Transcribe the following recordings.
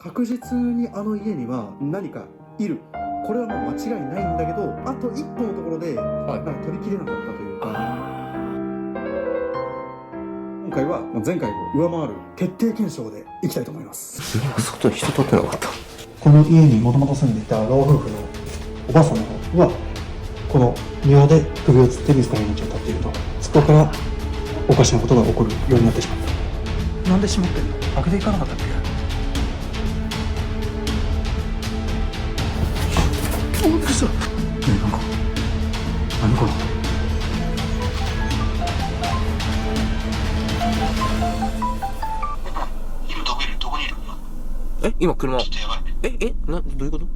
確実にあの家には何かいる。これはもう間違いないんだけど、あと一歩のところで、なんか取り切れなかったというか、今回は前回を上回る徹底検証でいきたいと思います。今外に人通ってなかった。この家にもともと住んでいた老夫婦のおばあさんの方は、この庭で首をつって自ら命を絶っていると。そこからおかしなことが起こるようになってしまった。なんでしまってんの？開けていかなかったっけ？おっとした。ねえ、なんか何これ。今どこいる？どこにいる？今車。ちょっとやばい。どういうこと？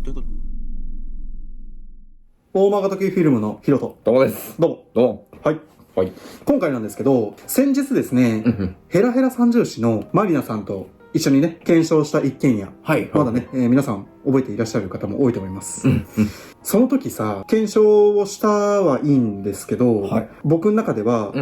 大間型系フィルムのヒロト。どうもです。どうも。どうも。はい。はい。今回なんですけど、先日ですね、ヘラヘラ三重士のマリナさんと一緒にね、検証した一軒家。はい。まだね、皆さん覚えていらっしゃる方も多いと思います。その時さ、検証をしたはいいんですけど、はい僕の中では、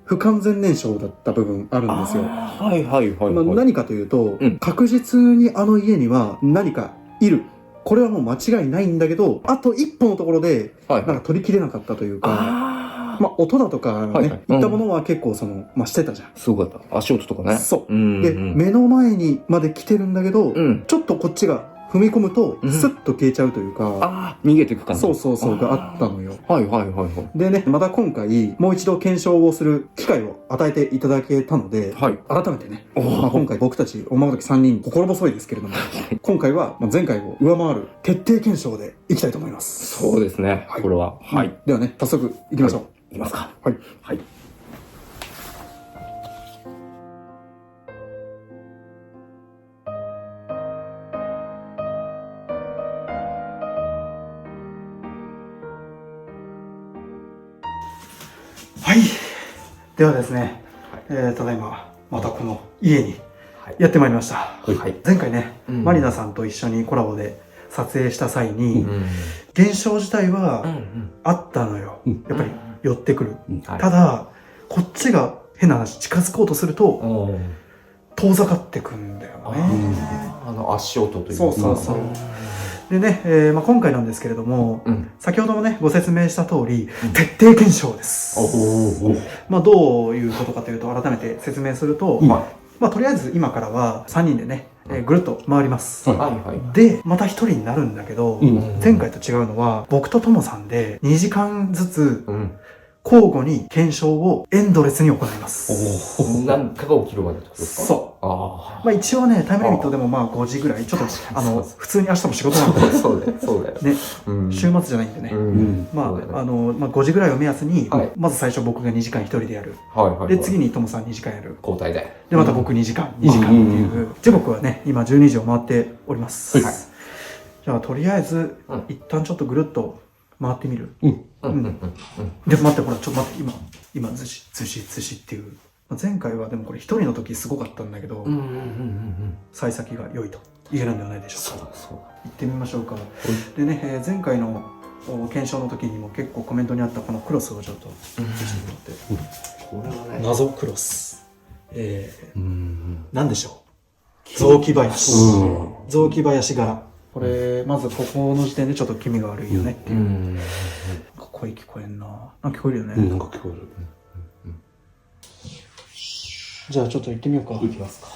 不完全燃焼だった部分あるんですよ。はいはいはい。何かというと、確実にあの家には何かいる。これはもう間違いないんだけど、あと一歩のところで、なんか取り切れなかったというか、音だとかね、いったものは結構してたじゃん。すごかった。足音とかね。そう。で、目の前にまで来てるんだけど、ちょっとこっちが踏み込むと、スッと消えちゃうというか、逃げていく感じ。そうがあったのよ。はい。でね、また今回、もう一度検証をする機会を与えていただけたので、改めてね、今回僕たち、おまごとき3人、心細いですけれども、今回は前回を上回る徹底検証でいきたいと思います。そうですね。これは。はい。ではね、早速行きましょう。いきますか。はい。はい。はい。ではですね、ただいま、またこの家にやってまいりました。前回ね、マリナさんと一緒にコラボで撮影した際に、現象自体はあったのよ。やっぱり寄ってくる。ただ、こっちが変な話、近づこうとすると、遠ざかってくんだよね。足音というか。そう。でね、今回なんですけれども、先ほどもね、ご説明した通り、徹底検証です。どういうことかというと、改めて説明すると、とりあえず今からは3人でね、ぐるっと回ります。で、また1人になるんだけど、前回と違うのは、僕とともさんで2時間ずつ、交互に検証をエンドレスに行います。何かが起きるまでってことですか？そう。一応ね、タイムリミットでも5時ぐらい。ちょっと、普通に明日も仕事なんで。そうだよ。ね。週末じゃないんでね。5時ぐらいを目安に、まず最初僕が2時間1人でやる。で、次にともさん2時間やる。交代で。で、また僕2時間っていう。時刻はね、今12時を回っております。じゃあ、とりあえず、一旦ちょっとぐるっと回ってみる。で、待って、ほら、ちょっと待って、今、ずしっていう。前回はでもこれ一人の時すごかったんだけど、幸先が良いと言えるんではないでしょうか。行ってみましょうか。でね、前回の検証の時にも結構コメントにあったこのクロスをちょっと見せてもらって。これはね、謎クロス。何でしょう？雑木林。雑木林柄。これ、まずここの時点でちょっと気味が悪いよねっていう。声聞こえんな。聞こえるよね。なんか聞こえる。じゃあちょっと行ってみようか。行きますか。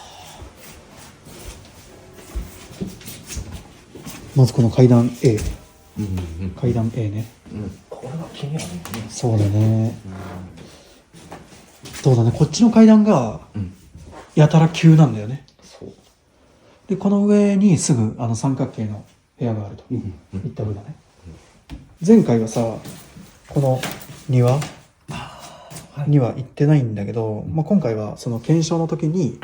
まずこの階段 A。階段 A ね。これは気になるね。そうだね。そうだね。こっちの階段がやたら急なんだよね。で、この上にすぐ三角形の部屋があるといった風だね。前回はさ、この庭には行ってないんだけど、今回はその検証の時に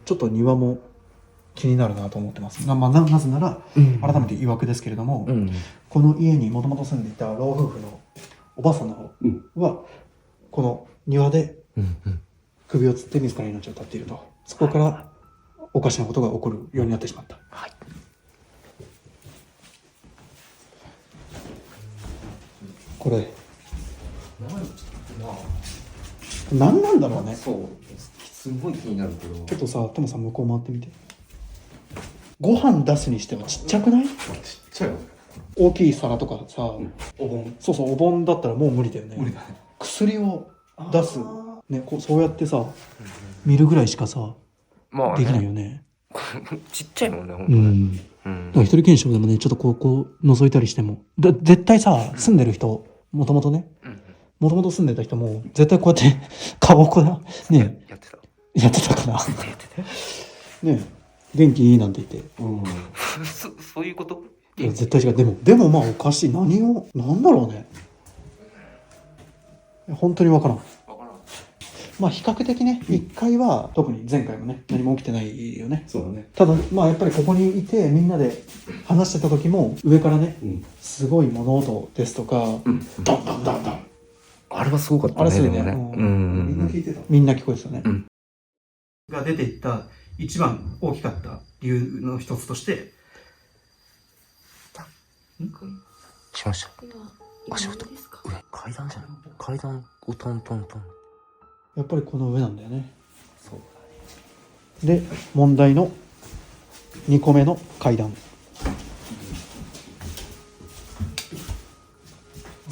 ちょっと庭も気になるなと思ってます。なぜなら改めて曰くですけれども、この家にもともと住んでいた老夫婦のおばあさんの方はこの庭で首をつって自ら命を絶っていると。そこからおかしなことが起こるようになってしまった。これ何なんだろうね。そう、すごい気になるけど。ちょっとさ、トモさん向こう回ってみて。ご飯出すにしてもちっちゃくない？ちっちゃいよ。大きい皿とかさ、お盆。そうそう、お盆だったらもう無理だよね。無理だね。薬を出す、ね、そうやってさ、見るぐらいしかさ、まあ、できないよね。ちっちゃいもんね、ほんうとね。ん。だうんから一人検証でもね、ちょっとこう覗いたりしても、絶対さ、住んでる人、もともとね、もともと住んでた人も、絶対こうやって顔をこうね、やってた。やってたかな。やってたよ。ね、元気いいなんて言って。そういうこと？いや絶対違う。でもまあおかしい。なんだろうね。本当にわからん。まあ比較的ね、1回は、特に前回もね、何も起きてないよね。そうだね。ただ、まあやっぱりここにいて、みんなで話してた時も、上からね、すごい物音ですとか、ドンドンドンドン。あれはすごかったね。あれすごいね。でもみんな聞いてた。みんな聞こえてたね。うんが出ていった一番大きかった理由の一つとして、しました。今足音ですか？上、階段じゃない？階段をトントントン。やっぱりこの上なんだよね。そうで、問題の2個目の階段。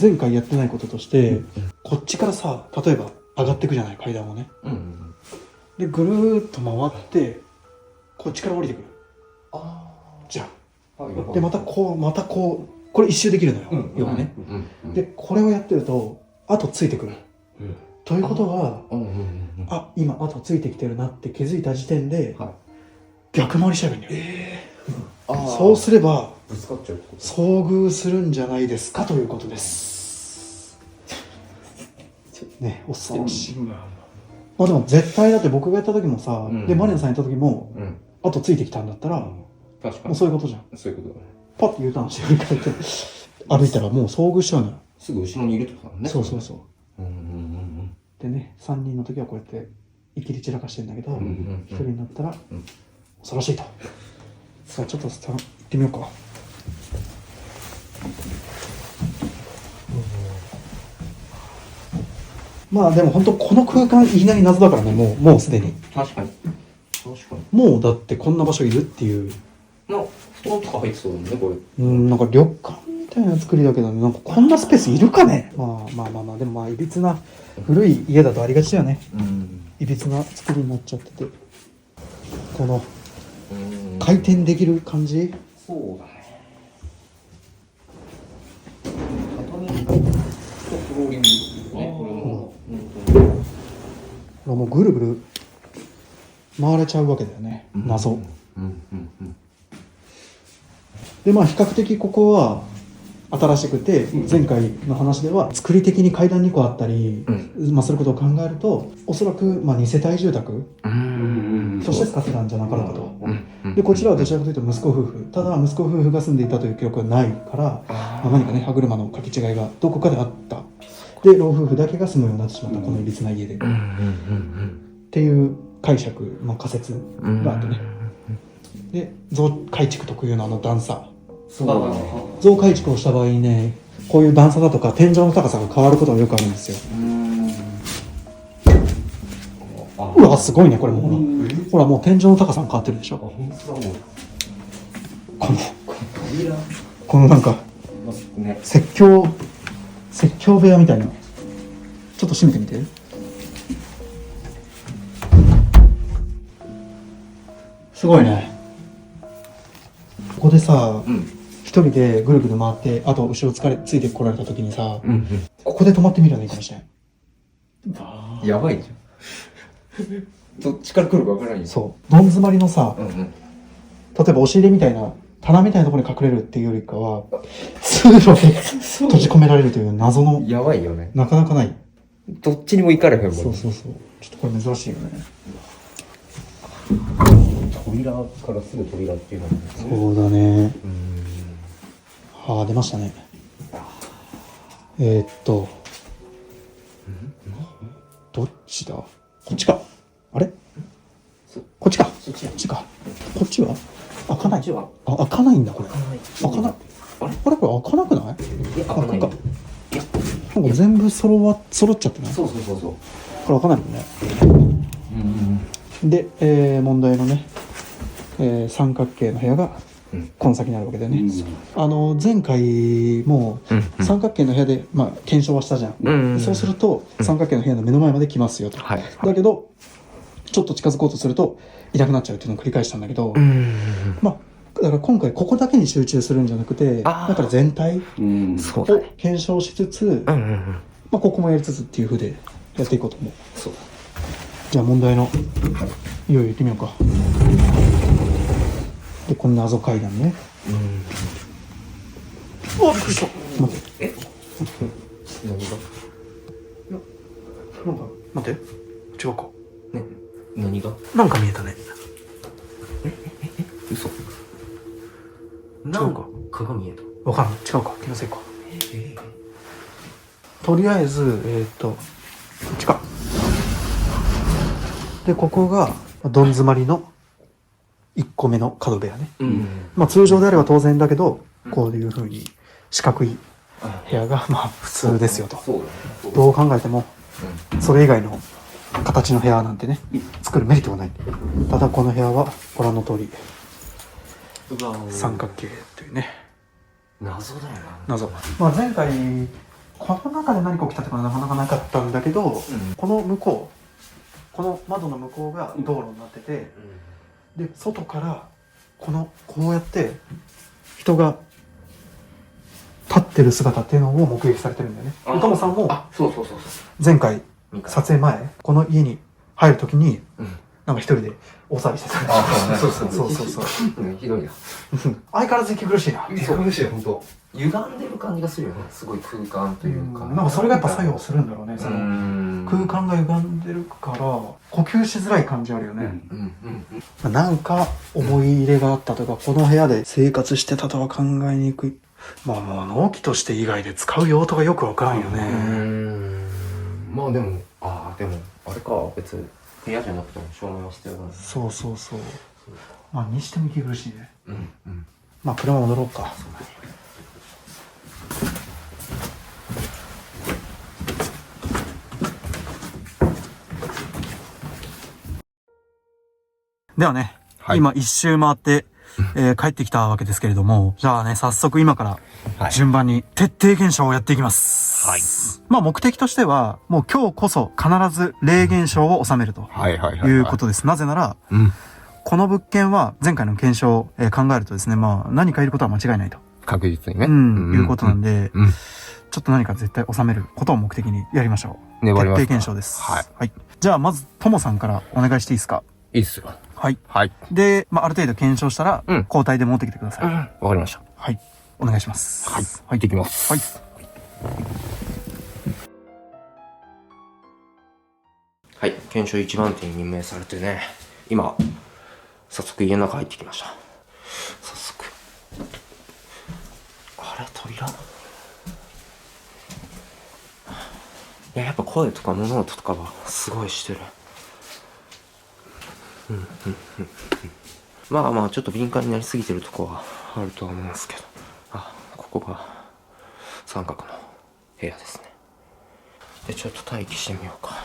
前回やってないこととして、こっちからさ、例えば上がっていくじゃない、階段をね。だね。うん。で、ぐるーっと回って、こっちから降りてくる。じゃあ。で、またこう、これ一周できるのよ。要はね。で、これをやってると、後ついてくる。ということは、あ、今後ついてきてるなって気づいた時点で、逆回りしちゃえばいいんだよ。そうすれば、ぶつかっちゃう。遭遇するんじゃないですかということです。ね、恐ろしい。まあでも絶対だって僕がやった時もさ、で、マリナさんやった時も、後ついてきたんだったら、確かに。もうそういうことじゃん。そういうことだね。パッと U ターンして振り返って歩いたらもう遭遇しちゃうのよ。すぐ後ろにいるってことだもんね。そうそうそう。でね、3人の時はこうやっていきり散らかしてるんだけど、1人になったら恐ろしいと。さあちょっと行ってみようか。まあでも本当この空間いきなり謎だからね、もうすでに。確かに。もうだってこんな場所いるっていう。布団とか入ってそうだもんね、これ。なんか旅館みたいな作りだけどね、なんかこんなスペースいるかね。まあ、でもまあいびつな古い家だとありがちだよね。いびつな作りになっちゃってて、この回転できる感じ。そうだね。畳とフローリングね、これも。これもうぐるぐる回れちゃうわけだよね、謎。でまあ比較的ここは新しくて、前回の話では作り的に階段2個あったり、まあそういうことを考えるとおそらくまあ2世帯住宅として使ってたんじゃなかろうかと。でこちらはどちらかというと息子夫婦、ただ息子夫婦が住んでいたという記録はないから、まあ、何かね歯車の書き違いがどこかであった。で老夫婦だけが住むようになってしまったこのいびつな家で、っていう解釈の仮説があってね。で増改築特有の段差、そうだね。増改築をした場合にね、こういう段差だとか天井の高さが変わることがよくあるんですよ。うわすごいね、これもほらもう天井の高さが変わってるでしょ。このなんか説教部屋みたいな。ちょっと閉めてみて。すごいね。ここでさ、一人でぐるぐる回って、あと後ろついてこられた時にさ、ここで止まってみるのいいかもしれない。やばいじゃん。どっちから来るか分からないよ。そう。どん詰まりのさ、例えば押し入れみたいな、棚みたいなところに隠れるっていうよりかは、通路で閉じ込められるという謎の、やばいよね。なかなかない。どっちにも行かれへんもん。そう。ちょっとこれ珍しいよね。扉からすぐ扉っていうのもね。そうだね。出ましたね。どっちだ？こっちか。あれ？こっちか。こっちは？開かない。開かないんだこれ。開かない。あれこれ開かなくない？開かない。なんか全部揃っちゃってない？そう。これ開かないもんね。で、問題のね三角形の部屋がこの先にあるわけだよね。前回も三角形の部屋で、まあ、検証はしたじゃん。そうすると三角形の部屋の目の前まで来ますよと。だけどちょっと近づこうとするといなくなっちゃうっていうのを繰り返したんだけど、まあだから今回ここだけに集中するんじゃなくて、だから全体を検証しつつ、まあ、ここもやりつつっていう風でやっていこうと思う。じゃあ問題のいよいよ行ってみようか。で、この謎階段ね。おっ、びっくりした。待って。何がなんか、待って。違うか。ね、何がなんか見えたね。嘘。なんか鏡見えた。わかんない。違うか。気のせいか。とりあえず、こっちか。で、ここが、どん詰まりの1個目の角部屋ね。まあ通常であれば当然だけど、こういう風に四角い部屋がまあ普通ですよと。どう考えても、それ以外の形の部屋なんてね、作るメリットがない。ただこの部屋はご覧の通り、三角形というね。謎だよな。謎。まあ前回、この中で何か起きたってことはなかなかなかったんだけど、この向こう、この窓の向こうが道路になってて、で外からこうやって人が立ってる姿っていうのを目撃されてるんだよね。トモさんも前回撮影前この家に入るときになんか一人で大騒ぎしてたんだ。そうひどいな。相変わらず息苦しいな。息苦しい本当。歪んでる感じがするよね。すごい空間というか。なんかそれがやっぱ作用するんだろうね。その空間が歪んでるから呼吸しづらい感じあるよね。なんか思い入れがあったとか、この部屋で生活してたとは考えにくい。まあ物置として以外で使う用途がよくわからんよね。まあでもあれか、別に部屋じゃなくても照明は必要なんだ。そう。まあにしても息苦しいね。まあ車戻ろうか。ではね、今一周回って、帰ってきたわけですけれども、じゃあね、早速今から順番に徹底検証をやっていきます。まあ目的としては、もう今日こそ必ず霊現象を収めるということです。なぜなら、この物件は前回の検証を考えるとですね、まあ何かいることは間違いないと。確実にね。いうことなんで、ちょっと何か絶対収めることを目的にやりましょう。徹底検証です。はい。じゃあまず、ともさんからお願いしていいですか？いいっすよ。はい。で、まあある程度検証したら、交代で持ってきてください。わかりました。はい。お願いします。はい。行ってきます。はい。検証一番手に任命されてね、今、早速家の中入ってきました。早速。あれ、扉？いや、やっぱ声とか物音とかはすごいしてる。まあちょっと敏感になりすぎてるとこはあるとは思うんですけど、ここが三角の部屋ですね。でちょっと待機してみようか。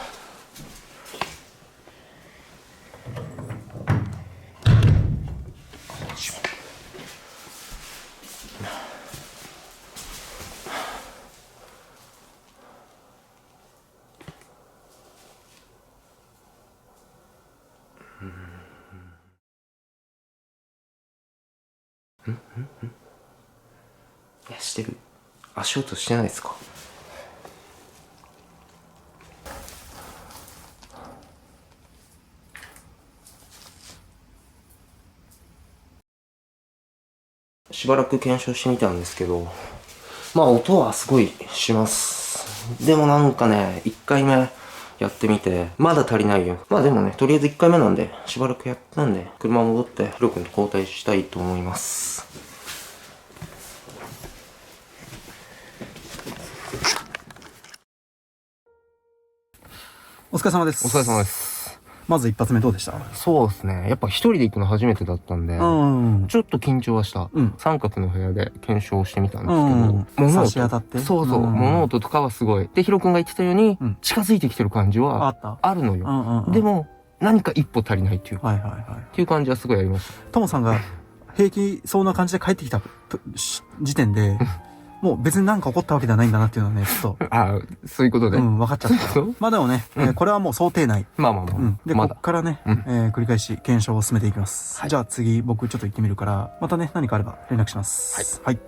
いや、してる。足音してないですか？しばらく検証してみたんですけど、まあ音はすごいします。でもなんかね、1回目やってみて、まだ足りないよ。まあでもね、とりあえず1回目なんで、しばらくやったんで、車戻ってヒロ君と交代したいと思います。お疲れ様です。お疲れ様です。まず一発目どうでした？そうですね。やっぱ一人で行くの初めてだったんで、ちょっと緊張はした。三角の部屋で検証してみたんですけど、差し当たってそう、物音とかはすごい。で、ヒロ君が言ってたように、近づいてきてる感じはあるのよ。でも、何か一歩足りないっていうか、はいはいはい。っていう感じはすごいありました。トモさんが平気そうな感じで帰ってきた時点で、もう別に何か起こったわけではないんだなっていうのはね、ちょっと、ああ、そういうことで。分かっちゃった。そうまあでもね、これはもう想定内。まあまあまあ。で、まだこっからね、繰り返し検証を進めていきます。じゃあ次、僕ちょっと行ってみるから、またね、何かあれば連絡します。はい。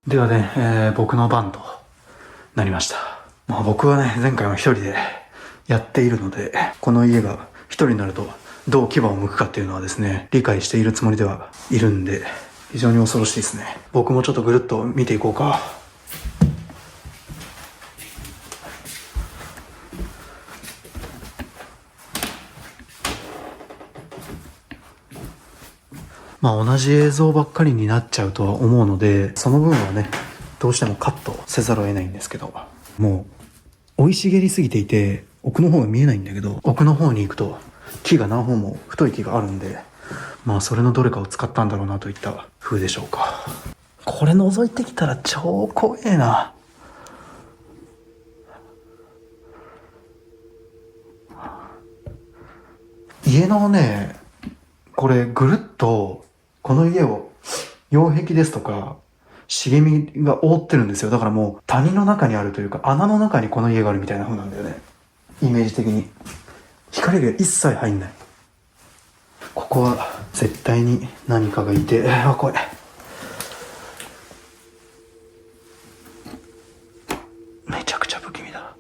ではね、僕の番となりました。まあ僕はね、前回は一人でやっているので、この家が一人になるとどう牙を剥くかっていうのはですね、理解しているつもりではいるんで、非常に恐ろしいですね。僕もちょっとぐるっと見ていこうか。まあ同じ映像ばっかりになっちゃうとは思うので、その分はね、どうしてもカットせざるを得ないんですけど、もう生い茂りすぎていて奥の方が見えないんだけど、奥の方に行くと木が何本も太い木があるんで、まあそれのどれかを使ったんだろうなといった風でしょうか。これ覗いてきたら超怖えな。家のね、これぐるっとこの家を擁壁ですとか茂みが覆ってるんですよ。だからもう谷の中にあるというか、穴の中にこの家があるみたいな風なんだよね、イメージ的に。光が一切入んない。ここは絶対に何かがいて、怖い。めちゃくちゃ不気味だ。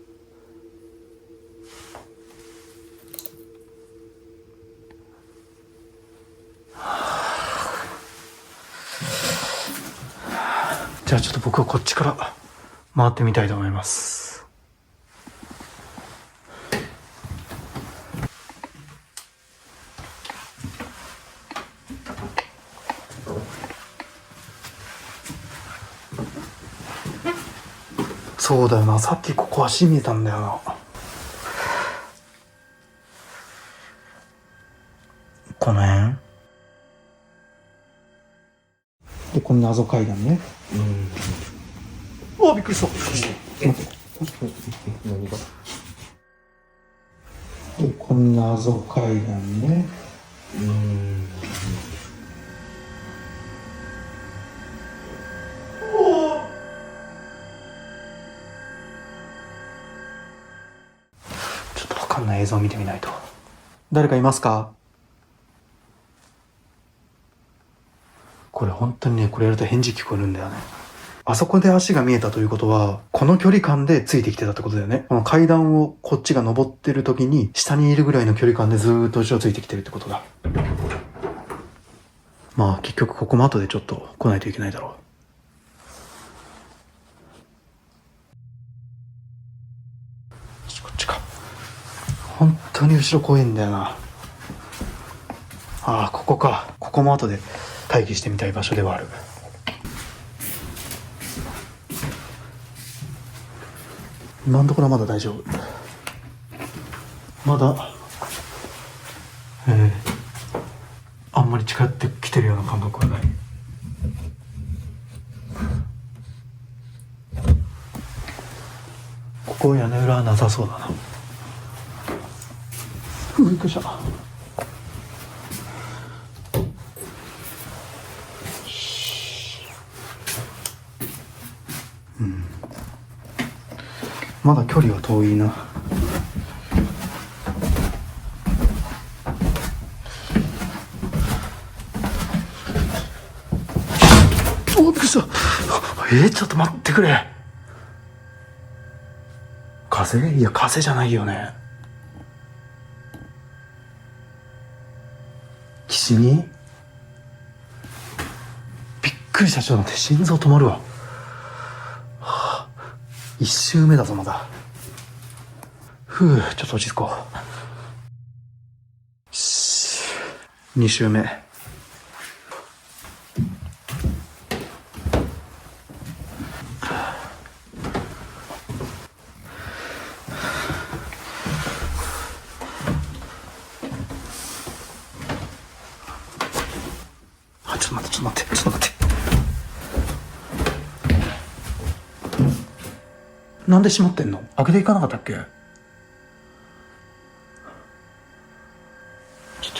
じゃあちょっと僕はこっちから回ってみたいと思います。そうだよな、さっきここ足見えたんだよな。この辺で、この謎階段ね。びっくりした。何が？で、この謎階段ね。ちょっとわかんない映像を見てみないと。誰かいますか？これ本当にね、これやると返事聞こえるんだよね。あそこで足が見えたということは、この距離感でついてきてたってことだよね。この階段をこっちが登ってる時に、下にいるぐらいの距離感でずーっと後ろついてきてるってことだ。まあ結局ここも後でちょっと来ないといけないだろう。こっちか。本当に後ろ怖いんだよな。ああ、ここか。ここも後で待機してみたい場所ではある。今のところはまだ大丈夫。まだ、あんまり近寄ってきてるような感覚はない。ここ屋根裏はなさそうだな。びっくりした。まだ距離は遠いな。びっくりした。ちょっと待ってくれ。風？いや、風じゃないよね。岸に？びっくりした。ちょっと待って、心臓止まるわ。1周目だぞ、まだ。ちょっと落ち着こう。2周目。ちょっと待って。なんで閉まってんの？開けていかなかったっけ？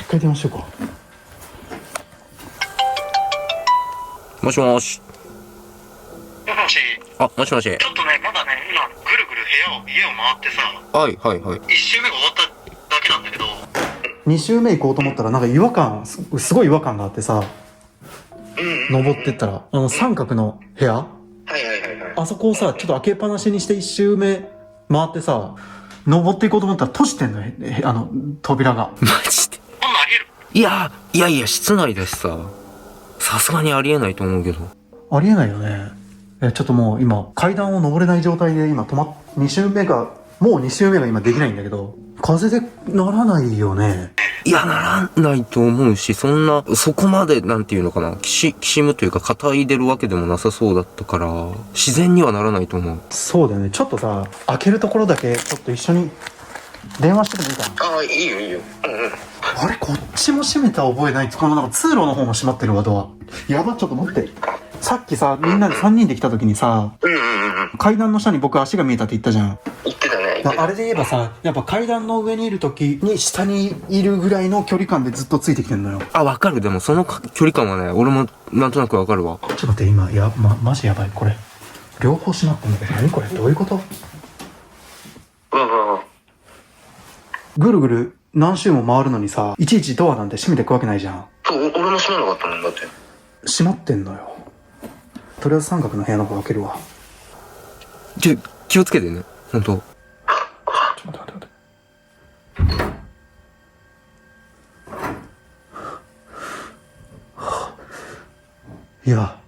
回電話しようか。もしもし。もしもし。あ、もしもし。ちょっとね、まだね、今、ぐるぐる家を回ってさ、はいはいはい。一周目が終わっただけなんだけど、2周目行こうと思ったらなんか違和感、すごい違和感があってさ、登ってったら、三角の部屋はいはいはいはい。あそこをさ、ちょっと開けっぱなしにして1周目回ってさ、登っていこうと思ったら閉じてんのよ、扉が。マジで。こんなんありえる？いや、室内だしさ。さすがにありえないと思うけど。ありえないよね。ちょっともう今、階段を登れない状態で今2周目が、もう2周目が今できないんだけど、風でならないよね。いや、ならないと思うし、そこまで、なんていうのかな、きしむというか、肩いでるわけでもなさそうだったから、自然にはならないと思う。そうだよね。ちょっとさ、開けるところだけ、ちょっと一緒に電話してもいいかな。ああ、いいよいいよ。あれ、こっちも閉めた覚えない。このなんか通路の方も閉まってるわ、ドア。やば、ちょっと待って。さっきさ、みんなで3人で来た時にさ、階段の下に僕足が見えたって言ったじゃん。言ってたね。あれで言えばさ、やっぱ階段の上にいる時に下にいるぐらいの距離感でずっとついてきてんのよ。あ、わかる。でも、その距離感はね、俺もなんとなくわかるわ。ちょっと待って、今、マジやばい。これ。両方閉まってんだけど、何これどういうこと？ぐるぐる何周も回るのにさ、いちいちドアなんて閉めていくわけないじゃん。そう、俺も閉まなかったもんだって。閉まってんのよ。とりあえず三角の部屋の方開けるわ。気をつけてね。ほんと。ちょっと待って。いや。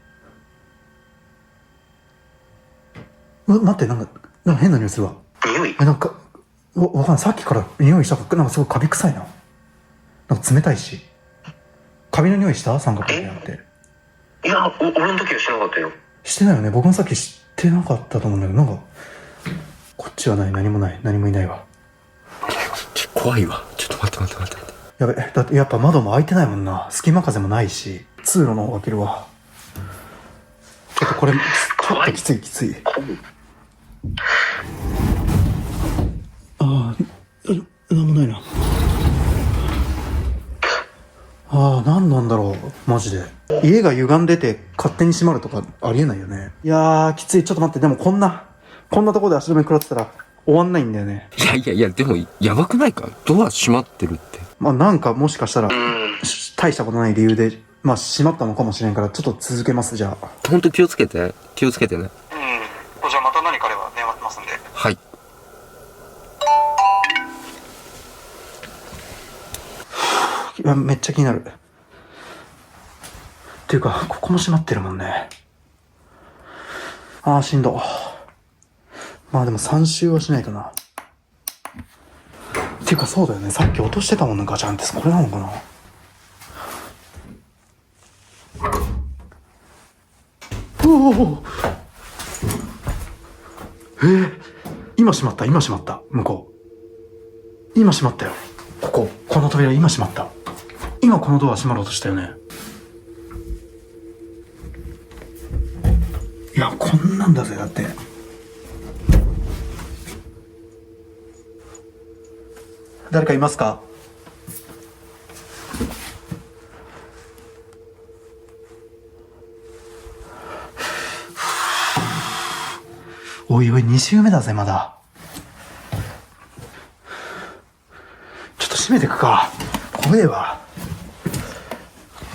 待って、なんか変な匂いするわ。匂い？なんか、わかんない。さっきから匂いしたか、なんかすごいカビ臭いな。なんか冷たいし。カビの匂いした三角の部屋って。いや、俺の時はしなかったよ。してないよね。僕もさっき知ってなかったと思うんだけど、なんか、こっちはない。何もいないわ。怖いわ。ちょっと待って。やべ、だってやっぱ窓も開いてないもんな。隙間風もないし、通路の方開けるわ。ちょっとこれ、ちょっときつい。なんもないな。何なんだろう、マジで。家が歪んでて勝手に閉まるとかありえないよね。いやー、きつい。ちょっと待って、でもこんなとこで足止め食らってたら終わんないんだよね。いや、でも、やばくないか？ドア閉まってるって。なんかもしかしたら、大したことない理由で、閉まったのかもしれんから、ちょっと続けます、じゃあ。ほんと気をつけてね。じゃあまた何かあれば電話しますんで。はい。いや、めっちゃ気になる。っていうか、ここも閉まってるもんね。しんど。でも3周はしないとな。っていうかそうだよね。さっき落としてたもんな、ガチャンって。これなのかな？今閉まった。向こう。今閉まったよ。この扉今閉まった。今このドア閉まろうとしたよね。いや、こんなんだぜ、だって。誰かいますか？おい、2周目だぜ、まだ。ちょっと閉めてくか。怖えわ。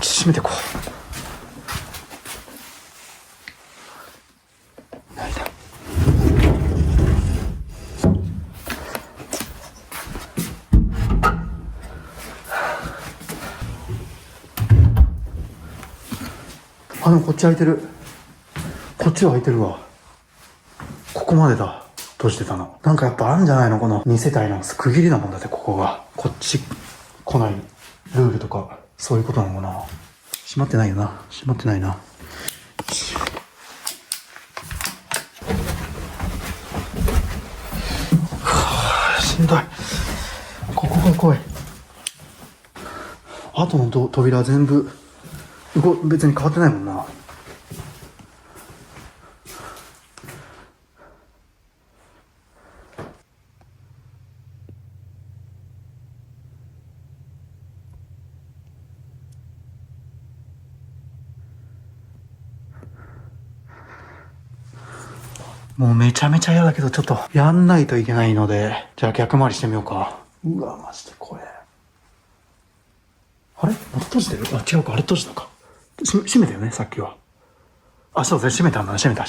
閉めてこう。ないだ。でもこっち開いてる。こっちは開いてるわ。ここまでだ。閉じてたの。なんかやっぱあるんじゃないの？この2世帯の区切りだもんだって、ここが。こっち来ないルールとか、そういうことなのかな。閉まってないよな。閉まってないな。しんどい。ここが怖い。後の扉全部、別に変わってないもんな。もうめちゃめちゃ嫌だけど、ちょっとやんないといけないので、じゃあ逆回りしてみようか。うわ、マジで怖え。あれまた閉じてる？あ、違うか。あれ閉じたか。閉めたよね、さっきは。あ、そうですね。閉めたんだね。閉めた。い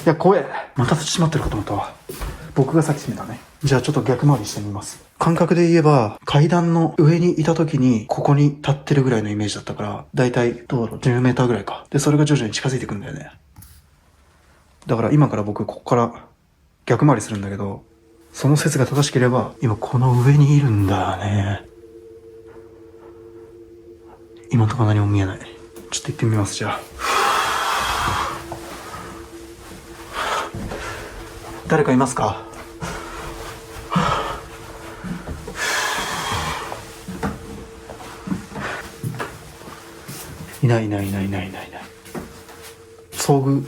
や、怖え。また閉まってるかと思ったわ。僕がさっき閉めたね。じゃあちょっと逆回りしてみます。感覚で言えば、階段の上にいた時に、ここに立ってるぐらいのイメージだったから、だいたい、どうだろう、10メーターぐらいか。で、それが徐々に近づいてくんだよね。だから今から僕、ここから逆回りするんだけど、その説が正しければ、今この上にいるんだね。今のところ何も見えない。ちょっと行ってみます、じゃあ。誰かいますか？いない。遭遇、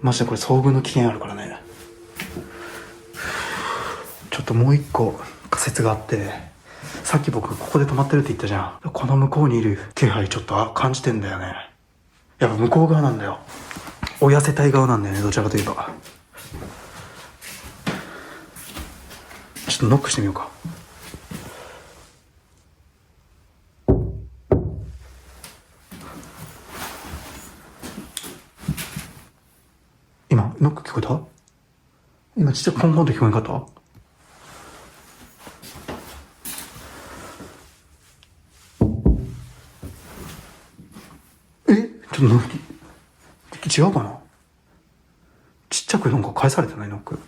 マジでこれ遭遇の危険あるからね。ちょっともう一個仮説があって、さっき僕ここで止まってるって言ったじゃん。この向こうにいる気配ちょっと感じてんだよね。やっぱ向こう側なんだよ。親世帯側なんだよね、どちらかといえば。ちょっとノックしてみようか。今ノック聞こえた？今ちっちゃくポンポンと聞こえんかった？ちょっとノック違うかな？ちっちゃくなんか返されてないノック。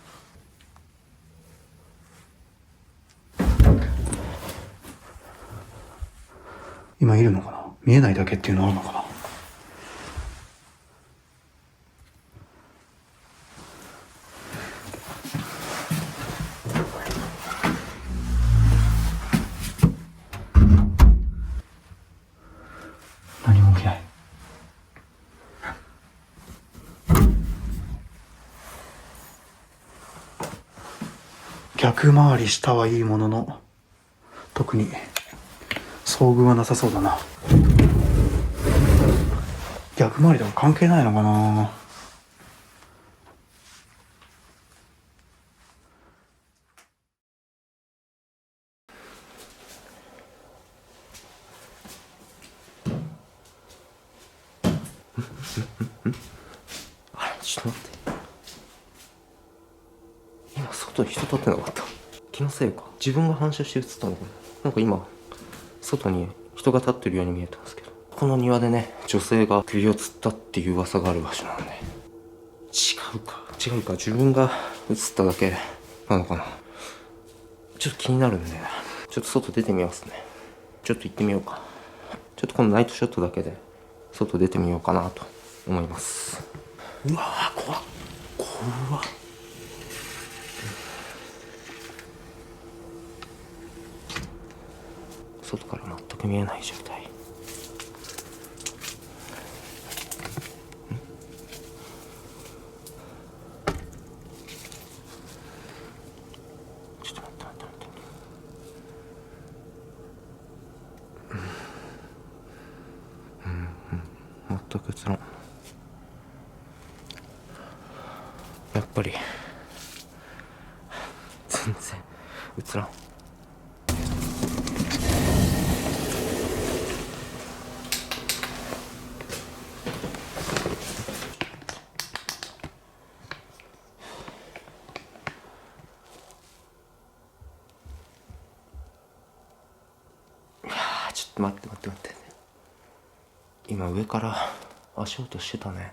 今いるのかな？見えないだけっていうのあるのかな？何も起きない。逆回りしたはいいものの、特に遭遇はなさそうだな。逆回りでも関係ないのかな？あれ、ちょっと待って。今外に人立ってなかった？気のせいか。自分が反射して映ったのかな。なんか今外に人が立ってるように見えたんですけど、この庭でね、女性が首を吊ったっていう噂がある場所なんで。違うか、自分が映っただけなのかな。ちょっと気になるんで、ちょっと外出てみますね。ちょっと行ってみようか。ちょっとこのナイトショットだけで外出てみようかなと思います。うわー、怖っ。外から全く見えない状態。ちょっと待って。全く映らん。やっぱり全然映らん。ちょっと待って。今上から足音してたね。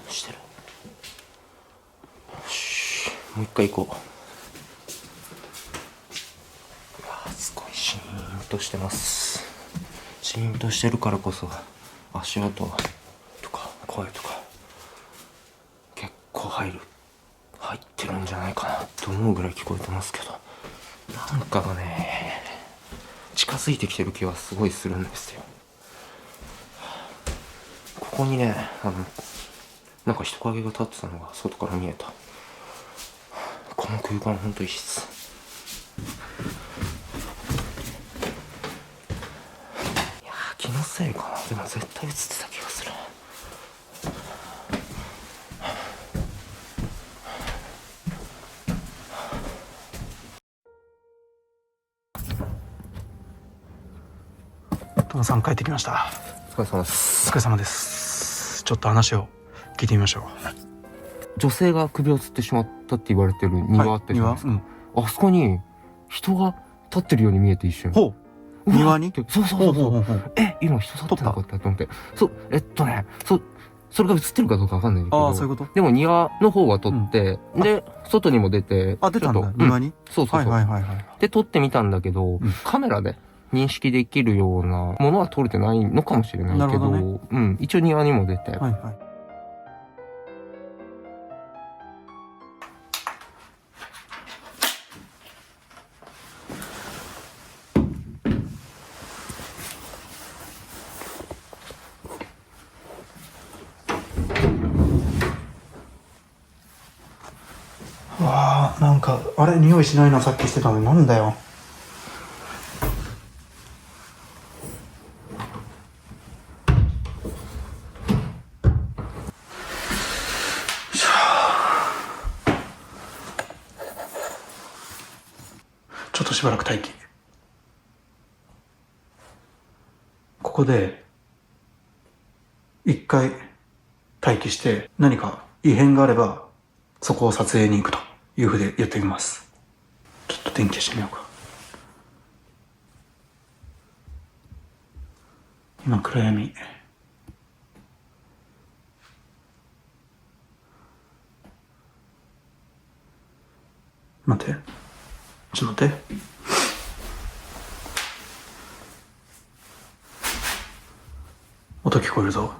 してる。よし、もう一回行こう。すごいシーンとしてます。シーンとしてるからこそ足音とか声とか結構入ってるんじゃないかなと思うぐらい聞こえてますけど、なんかがね近づいてきてる気はすごいするんですよ。ここにね、なんか人影が立ってたのが外から見えた。この空間ほんと異質。いやー、気のせいかな。でも絶対映ってた気がする。トモさん帰ってきました。お疲れ様です。お疲れ様です。ちょっと話を聞いてみましょう。女性が首を吊ってしまったって言われてる庭ってじゃないですか、あそこに人が立ってるように見えて一瞬。ほう、庭に？そうそうそう。今人立ってなかったと思って。そう、それが映ってるかどうかわかんないけど。ああ、そういうこと？でも庭の方は撮って、で、外にも出て。あ、出たんだ、庭に？そうそうそう。で、撮ってみたんだけど、カメラで認識できるようなものは撮れてないのかもしれないけど、一応庭にも出て。わあ、なんかあれ匂いしないな、さっきしてたのに。なんだよ。ちょっとしばらく待機。ここで一回待機して、何か異変があればそこを撮影に行くというふうでやってみます。ちょっと電気消してみようか。今暗闇。待って、ちょっと待って。音聞こえるぞ。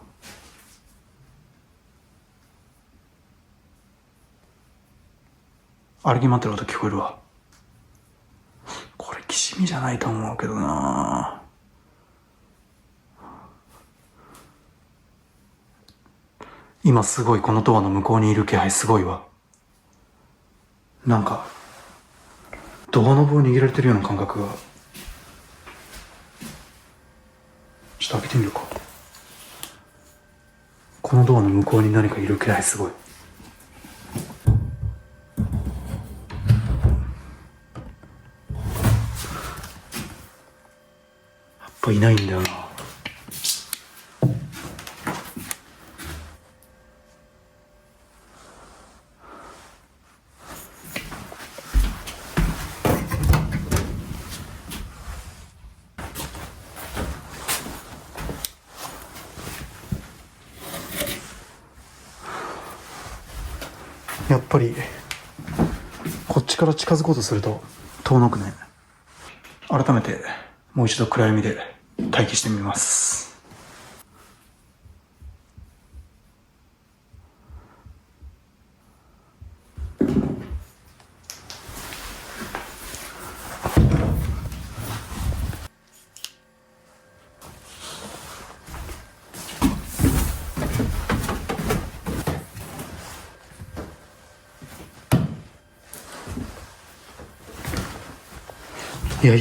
歩き回ってる音聞こえるわ。これきしみじゃないと思うけどな。今すごいこのドアの向こうにいる気配すごいわ。なんかドアノブを握られてるような感覚が。ちょっと開けてみるか。このドアの向こうに何かいる気配すごい。やっぱいないんだよな。やっぱりこっちから近づこうとすると遠のくね。改めてもう一度暗闇で待機してみます。いや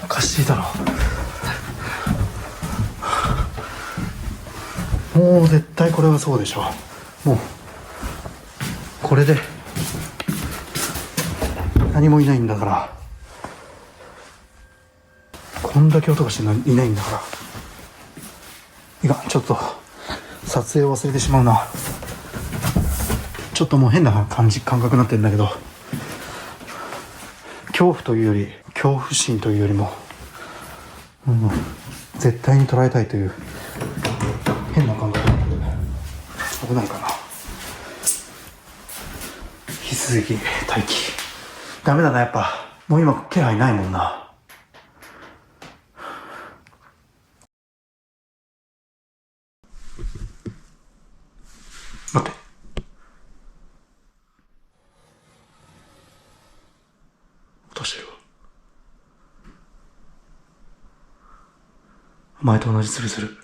おかしいだろ。もう絶対これはそうでしょ。もうこれで何もいないんだから。こんだけ音がしていないんだから。いや、ちょっと撮影を忘れてしまうな。ちょっともう変な感覚になってるんだけど、恐怖というより、恐怖心というよりも、絶対に捉えたいという変な感覚になってる。危ないかな。引き続き待機。ダメだな、やっぱもう今気配ないもんな。待って、落としてるわ。前と同じツルツル。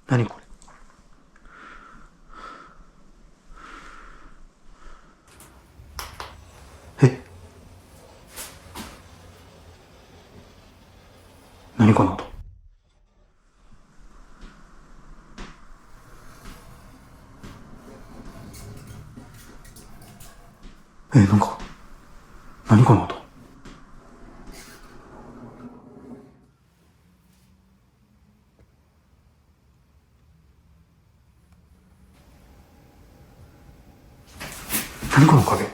何これ。何この音。何この音。何この影。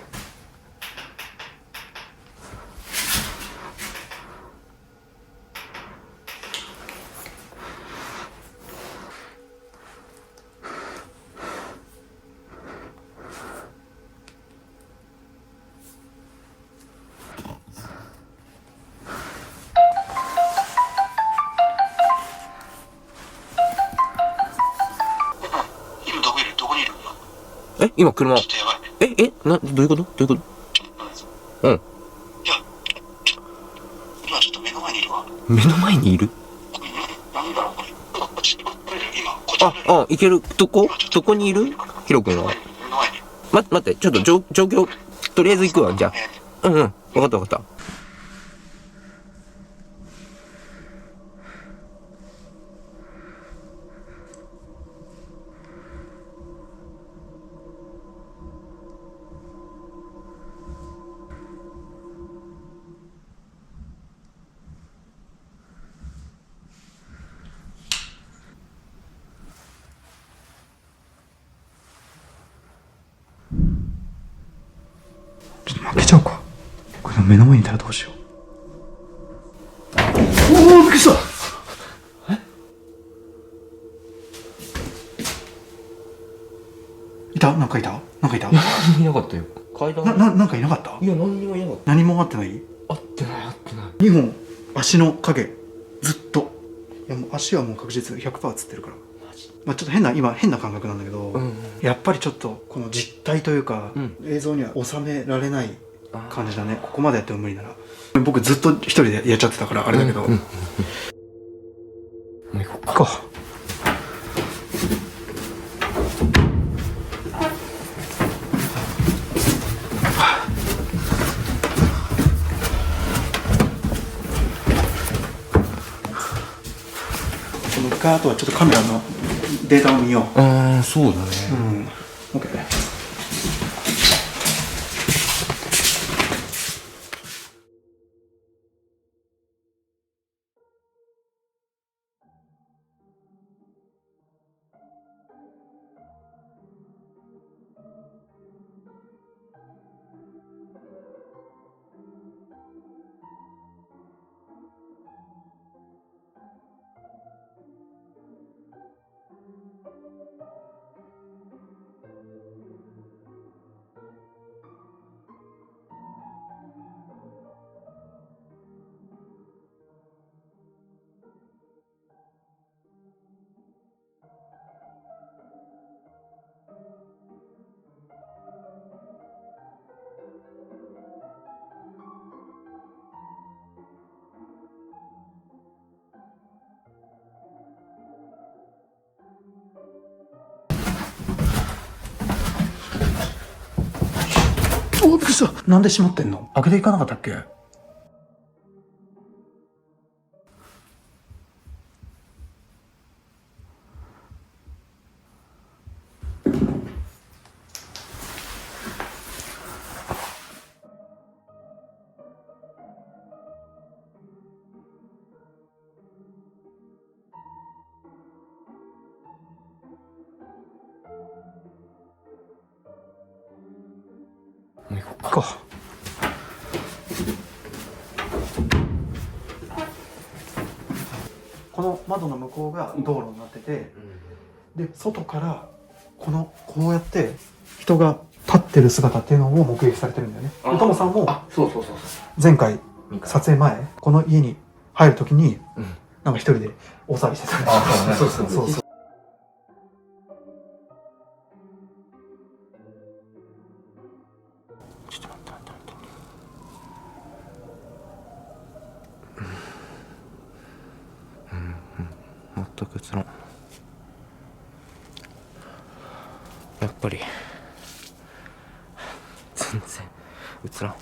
今どこいる？どこにいる？え、今車。ちょっとやばい。どういうこと？どういうこと？うん。いや、今ちょっと目の前にいるわ。目の前にいる？なんだろうこれ。こっち、今、こっち。いける。どこにいる？ヒロ君は。目の前に。待って、ちょっと状況、とりあえず行くわ、じゃあ。わかったわかった。ちょっと負けちゃうか。これ目の前にいたらどうしよう。おお、びっくりした。なんかいたいなかったよ。階段。なんかいなかった。いや、何にもいなかっ何もあってない。た。合ってない。2本足の影ずっと。いやもう足はもう確実 100% つってるから。まあちょっと変な感覚なんだけど、やっぱりちょっとこの実体というか、映像には収められない感じだね。ここまでやっても無理なら。僕ずっと一人でやっちゃってたからあれだけど。もう行こっか。もう一回あとはちょっとカメラのデータを見よう。そうだね。OK。おお、びっくりした。なんで閉まってんの？開けていかなかったっけ？もう行こうか。この窓の向こうが道路になってて、で外からこうやって人が立ってる姿っていうのを目撃されてるんだよね。でトモさんも前回撮影前この家に入るときになんか一人で大騒ぎしてたんで。そうそう。ちょっと待って。全く映らん。やっぱり全然映らん。